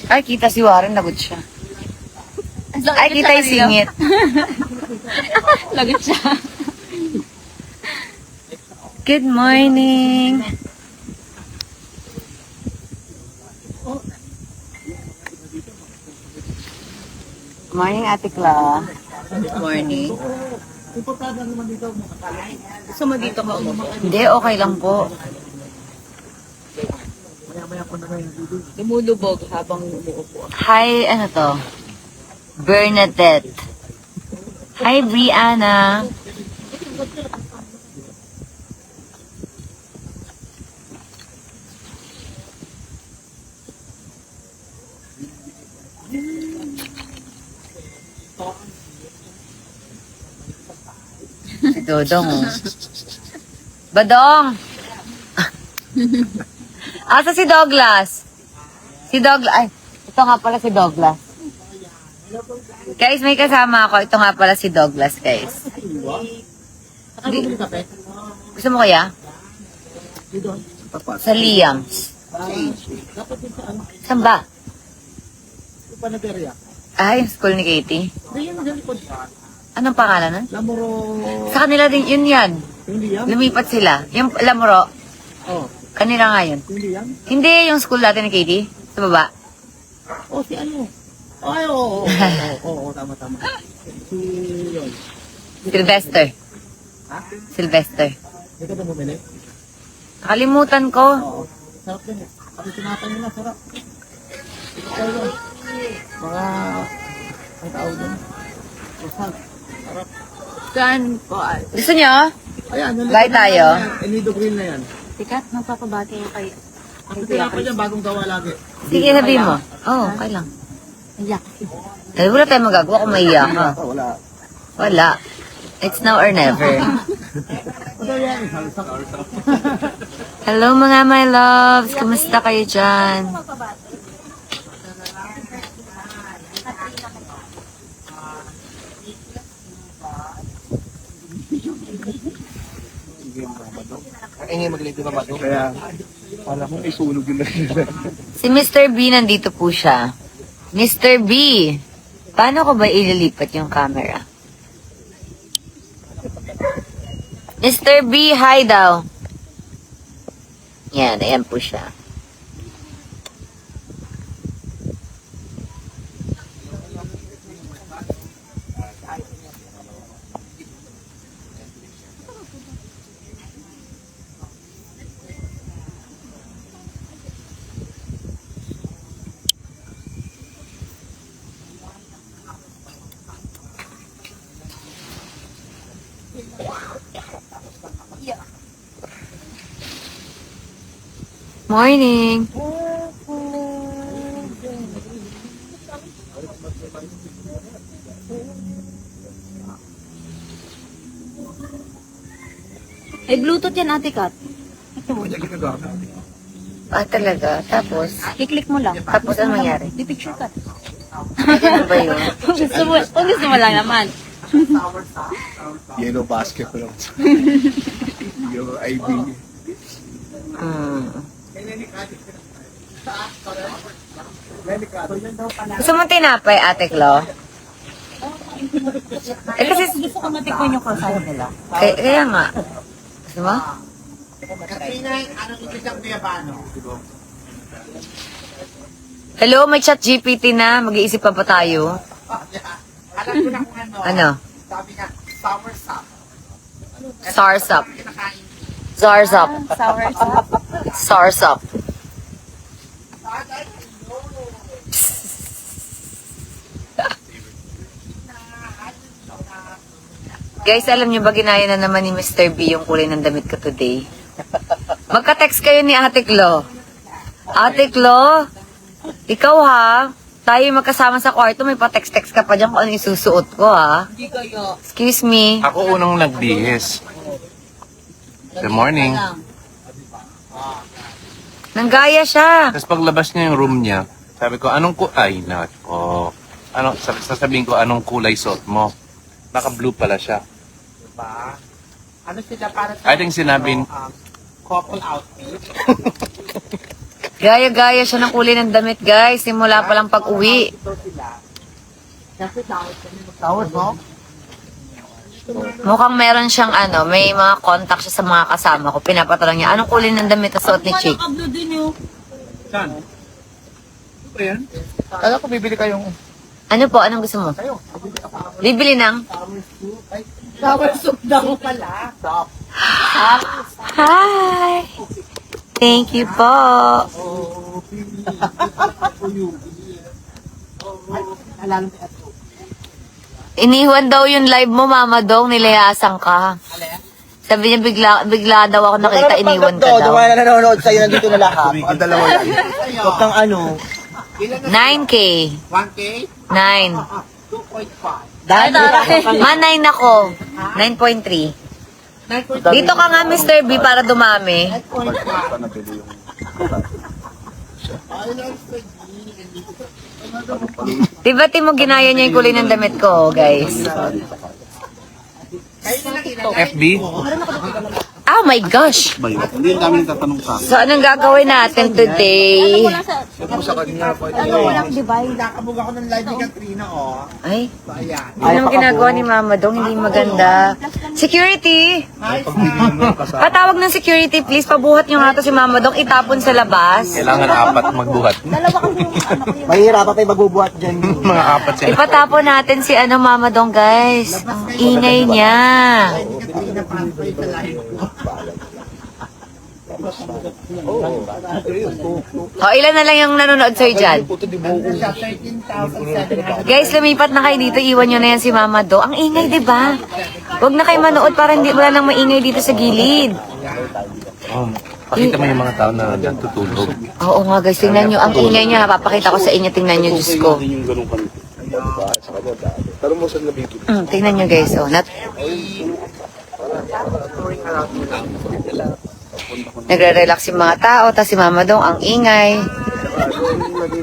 Ay, kita si Warren, lagot siya. Ay, kita yung singit. Lagot siya. Good morning. Morning, Ate Cla. Good morning. Gusto mo dito ka umupo? Hindi, okay lang po. Lumulubog habang umuupo. Hi, ano to? Bernadette. Hi, Brianna. Si Dodong, oh. Badong! Asa si Douglas? Si Douglas. Ay, ito nga pala si Douglas. Guys, may kasama ako. Ito nga pala si Douglas, guys. Gusto mo kaya? Sa Liams. Saan ba? Ay, yung school ni Katie. Anong pangalan nun? Lamuro. Sa kanila din, yun yan. Hindi yan? Lumipat sila. Yung Lamuro, Oh, kanila nga yun. hindi yan? Hindi yung school natin ni Katie. Sa baba. Oh, si ano? Ay, oo, tama. Si yun. Sylvester. Ha? Sylvester. Hindi ka ba bumili? Nakalimutan ko. Oo. Sarap din eh. Pati tinapay nila, sarap. Ito yun. Mga, ang tawag din. Masal. Sarap. Saan po? Gusto nyo? Ayan, Gaya tayo. Enido Grill na yan. Sikat, magpapabati yung kay... Ang tinapay niya, bagong gawa lagi. Sige, sabihin mo. Oo, okay lang. Ayak. Eh, wala tayong magagawa kung maiyak ka. Oh, wala. Wala. It's now or never. Ano yan? Salsa. Hello mga my loves. Kumusta kayo dyan? Ay, ngayon maglito na ba ito? Kaya, wala kong isunog yun na. Si Mr. B nandito po siya. Mr. B, paano ko ba ililipat yung camera? Mr. B, hi daw. Yan, ayan po siya. Morning. Ay, Bluetooth yan, Ate Kat. Ah, talaga. Tapos, I-click mo lang. Tapos, ano mangyari? Di picture cut. ano ba yun? Kung gusto mo lang naman. Yellow basketball. Yung IB. Hmm. Gusto mo tinapay, Ate Clo? Eh, kasi, Gusto ko matikman yung kalsada nila. kaya nga. Gusto mo? Hello, may chat GPT na. Mag-iisip pa tayo. Alam ko na kung ano. Ano? Sabi niya, sour sap. Sarsap. Kinakain. Zarzap. Sour sauce. Sarsap. Guys, alam niyo ba ginaya na naman ni Mr. B yung kulay ng damit ko today? Magka-text kayo ni Ate Clo. Ate Clo, ikaw ha, tayo magkasama sa kwarto, may pa-text-text ka pa dyan kung ano isusuot ko ha. Hindi kayo. Excuse me. Ako unang nagbihis. Good morning. Nanggaya siya. Tapos paglabas niya yung room niya, sabi ko, ay, nako. Sasabihin ko, anong kulay suot mo? Naka-blue pala siya. Diba? Ano sila para sa I think sinabing, couple outfit? Gaya-gaya siya ng kulay ng damit, guys. Simula pa lang pag-uwi. Tawad mo? Mukhang meron siyang may mga contact siya sa mga kasama ko. Pinapatanong niya, anong kulay ng damit na suot ni Chick? Abdo din yun. Saan? Ano ba yan? Kala ko bibili kayong... Ano po? Anong gusto mo? Bibili ng? Sour soup daw pala. Hi! Thank you po. Iniwan daw yung live mo, Mama Dong. Nilayasan ka. Sabi niya, bigla daw ako nakita, iniwan ka daw. Diba na nanonood sa'yo, nandito na lahat. Ang dalawa yan. Huwag kang ano. 9K. 1K? 9. 2.5. Dahil Ma, 9 ako. 9.3. Dito ka nga, Mr. B, para dumami. Diba, Timo, ginaya niya yung kulay ng damit ko, guys? FB? Oh my gosh! Hindi yung dami nagtatanong sa akin. So, anong gagawin natin today? Walang divide. Nakabog ako ng live ni Katrina, oh. Ay, So, ayan. anong ginagawa ni Mama Dong? Hindi maganda. Security! Patawag ng security, please. Pabuhat niyo nga to si Mama Dong. Itapon sa labas. Kailangan 4 magbuhat. Mahirap pa magbubuhat dyan. Mga 4 sila. Ipatapon natin si Mama Dong, guys. Ang ingay niya. Katrina, paano kayo sa live? O, ilan na lang yung nanonood sa'yo dyan? Ano siya? 13,700. Guys, lumipat na kayo dito. Iwan nyo na yan si Mama Do. Ang ingay, di ba? Huwag na kayo manood para hindi wala nang maingay dito sa gilid. Pakita mo yung mga tao na natutulog. Oo nga guys, tingnan nyo. Ang ingay niya. Papakita ko sa inyo. Tingnan nyo, Diyos ko. Tingnan nyo guys. Oh, nagre-relax yung mga tao. Tapos si Mama Dong, ang ingay.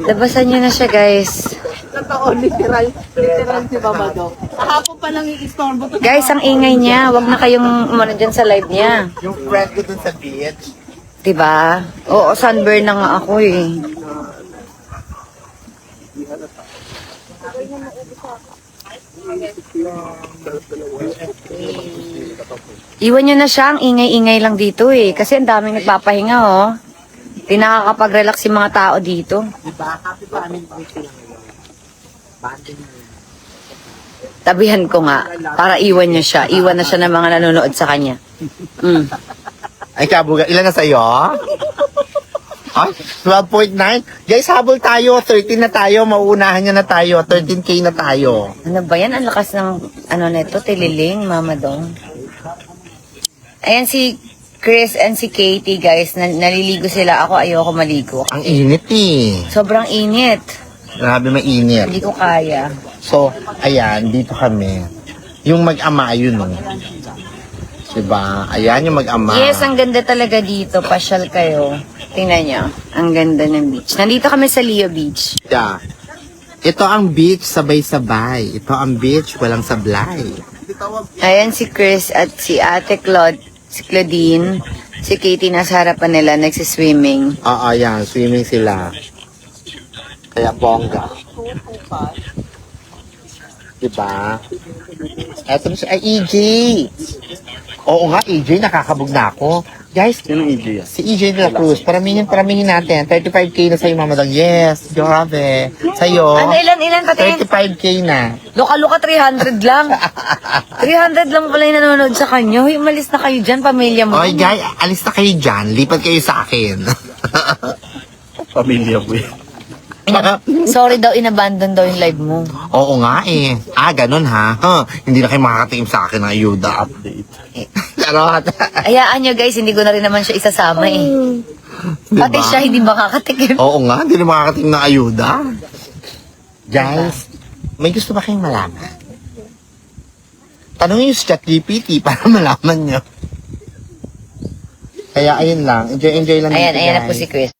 Labasan nyo na siya guys. Totoo, literal si Mama Do. Kahapon pa lang i-istorbo to. Guys, ang ingay niya. Huwag na kayong umano dyan sa live niya. Yung friend ko dun sa beach. Diba? Oo, sunburn na nga ako eh. Iwan nyo na siya, ang ingay-ingay lang dito eh. Kasi ang daming nagpapahinga oh. Di nakakapag-relax yung mga tao dito. Diba? Happy family week lang ngayon. Banding Tabihan ko nga, para iwan niya siya. Iwan na siya ng mga nanonood sa kanya. Ay, kabuga. Ilan na sa'yo? Ay, 12.9? Guys, habol tayo. 13 na tayo. Mauunahan niya na tayo. 13K na tayo. Ano ba yan? Ang lakas ng neto, tililing, Mama Dong. Ayan si Chris and si Katie, guys. Naliligo sila. Ako ayoko maligo. Ang init eh. Sobrang init. Grabe mainit. Hindi ko kaya. So, ayan, dito kami. Yung mag-ama, yun oh. Diba? Ayan yung mag-ama. Yes, ang ganda talaga dito. Pasyal kayo. Tingnan nyo. Ang ganda ng beach. Nandito kami sa Leo Beach. Yeah. Ito ang beach, sabay-sabay. Ito ang beach, walang sablay. Ayan si Chris at si Ate si Claudine, si Katie nasa harapan nila, nagsiswimming. Oo, yan. Swimming sila. Kaya bongga. Diba? Eto na si EJ. Oo nga, EJ, nakakabog na ako. Guys, Sino EJ yan? si EJ de la Cruz, paramihin natin. 35K na sa'yo, Mama Dong. Yes, grabe. Sa'yo, Ano, ilan pati? 35K na. Luka-luka 300 lang. 300 lang pala yung nanonood sa kanya. Hoy, umalis na kayo dyan, pamilya mo. Oy, guys, alis na kayo dyan. Lipat kayo sa akin. Pamilya mo yan. Sorry daw, inabandon daw yung live mo. Oo nga eh. Ganun ha. Hindi na kayo makakatingin sa akin ng ayuda. Update. Charot. Hayaan nyo guys, hindi ko na rin naman siya isasama eh. Pati siya hindi makakatikim. Oo nga, hindi na makakatingin ng ayuda. Guys, may gusto ba kayong malaman? Tanungin yung sa ChatGPT para malaman nyo. Kaya ayun lang. Enjoy lang Ayan, dito, ayan na po guys. si Chris.